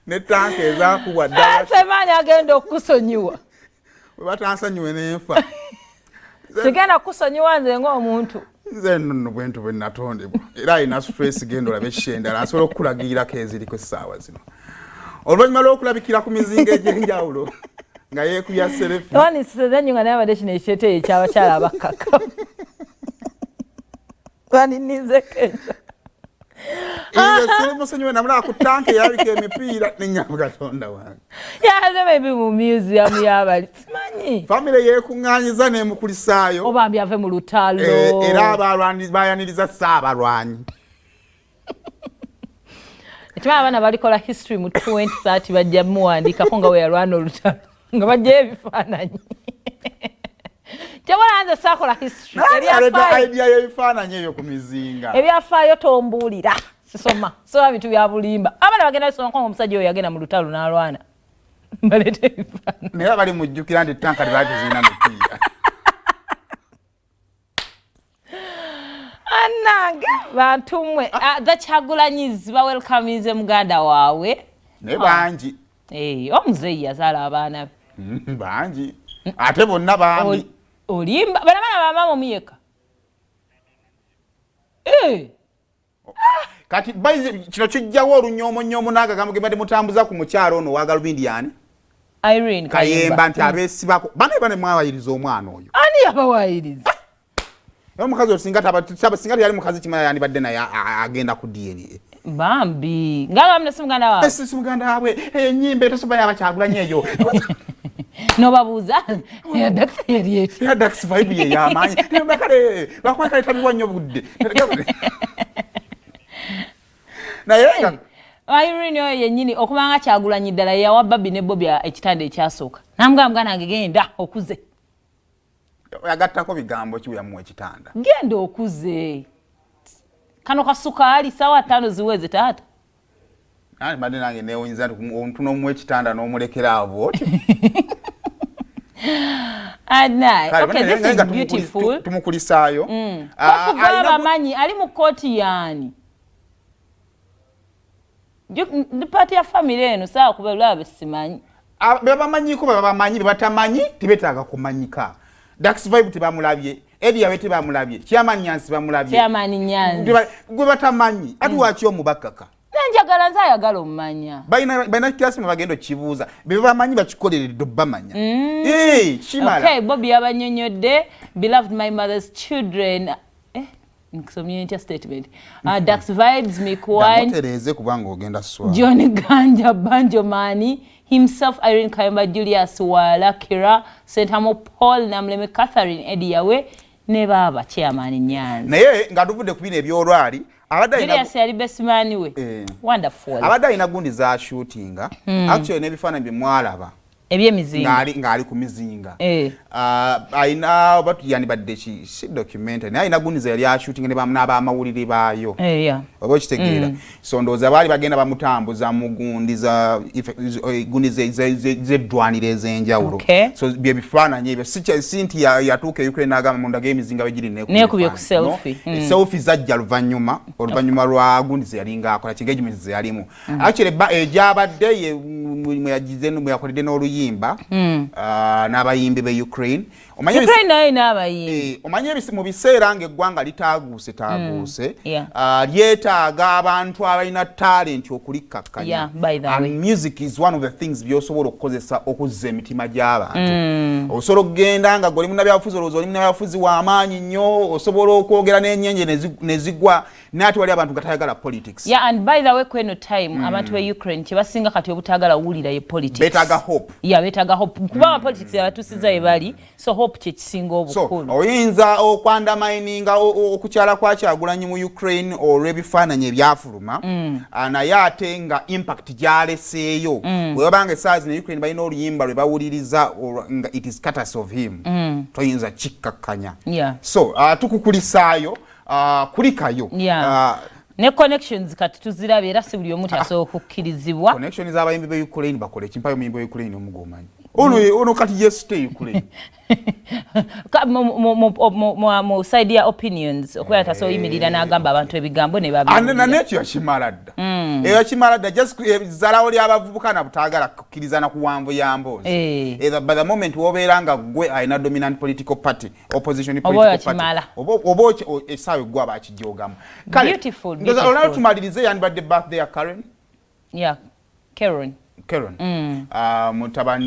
ne tank ezakuwa ddala Semanyi agenda okusonyiwa batansanyuwe n'enfa sigenda kusonyiwa nze ng'omuntu nze nno bwentu bwe natondebwa era alina stress genda olabe shendala asobola okukulagirako eziriko essaawa zino oluvannyuma lw'okulabikira ku mizinga egy'enjawulo nga yeekuya serefu wanisizannyo nga nayabadde kino ekyeteeyo ekyabakyala abakkaka waninize kenja musonyiwe namulaba ku tanka eyabika emipiira nenyamba Katonda wange yaze maybe mu museum y'abali simanyi famire yeekuŋŋaanyiza n'emukulisaayo oba mbyave mu lutalo era abalwanyi bayaniriza saabalwanyi ekimala abaana balikola history mu 2030 bajja muwandiikako nga we yalwana olutalo nga bajjayo ebifaananyi Tebala nze saakola history idea y'ebifaananyi ebyo ku mizinga ebyafaayo tombuulira sisoma soba bintu bya bulimba abaana bagenda kusoma ko omusajja oyo yagenda mu lutalo n'alwana baleta ebifaananyi naye bali mujjukira nti tanka tebagizina mipiira anange bantumwe the Kyagulanyizi ba welcomeize muganda waabwe naye bangi omuzeeyi yazaala abaana be bangi ate bonna bambi olimba bana bana bamama omuyeka kati baize kino kijjawo olunyoomonyomo n'agagambo ge badde mutambuza ku mukyalo ono waagalubindi yani Irene Kayemba nti abeesibako bane mwawayiriza omwana oyo ani yabawayiriza omukazi osinga yali mukazi kimala yandibadde naye agenda ku DNA bambi ngaba mna simuganda wawe simuganda wawe enyimba tosoba yaba Kyagulanyi eyo nobabuuza ya dax vibe ye yamanyi bakale bakwaka etabiwa nnyo budde naye Irene oyo yennyini okubanga Kyagulanyi ddala yawa Babi ne Bobby ekitanda ekyasooka namugamba nange genda okuze yagattako bigambo ki yamuwa ekitanda genda okuze kano kasukaali sawa 5 ziweze taata nani badde nange neewunyiza omuntu n'omuwa ekitanda n'omulekera abo okay, this is beautiful. Tumukulisaayo. Okugaba maanyi ali mu kooti yani. The party ya family eno saa kubelwa simanyi. Babamanyi batamanyi tibetaaga kumanyika. Dax vibe tebamulabye. Elia wete bamulabye. Chairman Nyansi bamulabye. Chairman Nyansi. Gwe batamanyi. Ati wachi omubakaka. Njagala nza ayagala omanya. Baina kiasi bagendo kibuuza. Be bamanyi bakikolerera do bamanya. Chimala. Okay, Bobby abanyonyodde beloved my mother's children. Community statement. Dax vibes Mikwine. Tereze kubanga ogenda swa. John Ganja Banjo Mani himself Irene Kayemba Julius Wala Kira Sentamo Paul Namleme Catherine Ediyawe ne baba chairman Nyanzi. Naye nga tuvudde kubina ebyolwali Julius yali best man we. Wonderful. Abadde ina gundi za shootinga. Actually nebifana bimwalaba. Ebyemizinga ngali ku mizinga aina batu yani badde ki documentary naye ina gundi za yali shooting ne bamnaba amawulire bayo obo kitegeera so ndoza bali bagenda bamutambuza mu gundi za gundi ze dwanire zenjawulo so bye bifaananye ebyo sinti yatuuka Ukraine agamba munda ge mizinga wegiri ne kubye ku selfie selfie zajja luvanyuma lwa gundi ze yalinga akola engagement ze yalimu actually ejabadde ye mweyagize mweyakolide n'oluyimba n'abayimbi be Ukraine omanye mu biseera ng'eggwanga litaaguse lyetaaga abantu abalina talent okulikkakkanya and music is one of the things by'osobola okukozesa okuzza emitima gy'abantu osobola okugenda nga goli munnabyabufuzi olowooza oli munnabyabufuzi w'amaanyi nnyo osobola okwogera n'ennyenje ne zigwa naati wali abantu nga tayagala politics and by the way kweno time abantu be Ukraine kyebasinga kati obutagala wulira ye politics betaaga hope betaaga hope kubanga politics yabatusiza ebali so hope kyekisinga obukulu so oyinza okwandamininga okukyala kwa Kyagulanyi mu Ukraine olw'ebifaananyi ebyafuluma naye ate nga impact gyaleseeyo bwebanga esaazi ne Ukraine balina oluyimba lwe bawuliriza nga it is courtesy of him toyinza kikkakkanya so tukukulisaayo kulikayo ne connections kati tuzirabe era si buli omuntu asobola okukkirizibwa connections abayimbi be Ukraine bakole kimpayo muyimbi we Ukraine omugomanyi ono kati yes stay kule mu side ya opinions okuba tasoyimirira n'agamba abantu ebigambo ne babirira nekyo yakimaladda yakimaladda just zalawo ly'abavubuka na butaagala kukkirizana ku wanvu ya mboozi by the moment wobeera nga gwe ayina dominant political party opposition political party oba essaawa eggwa baakijoogamu kale olaba tumalirize yandibadde birthday ya Karen Karen mutabani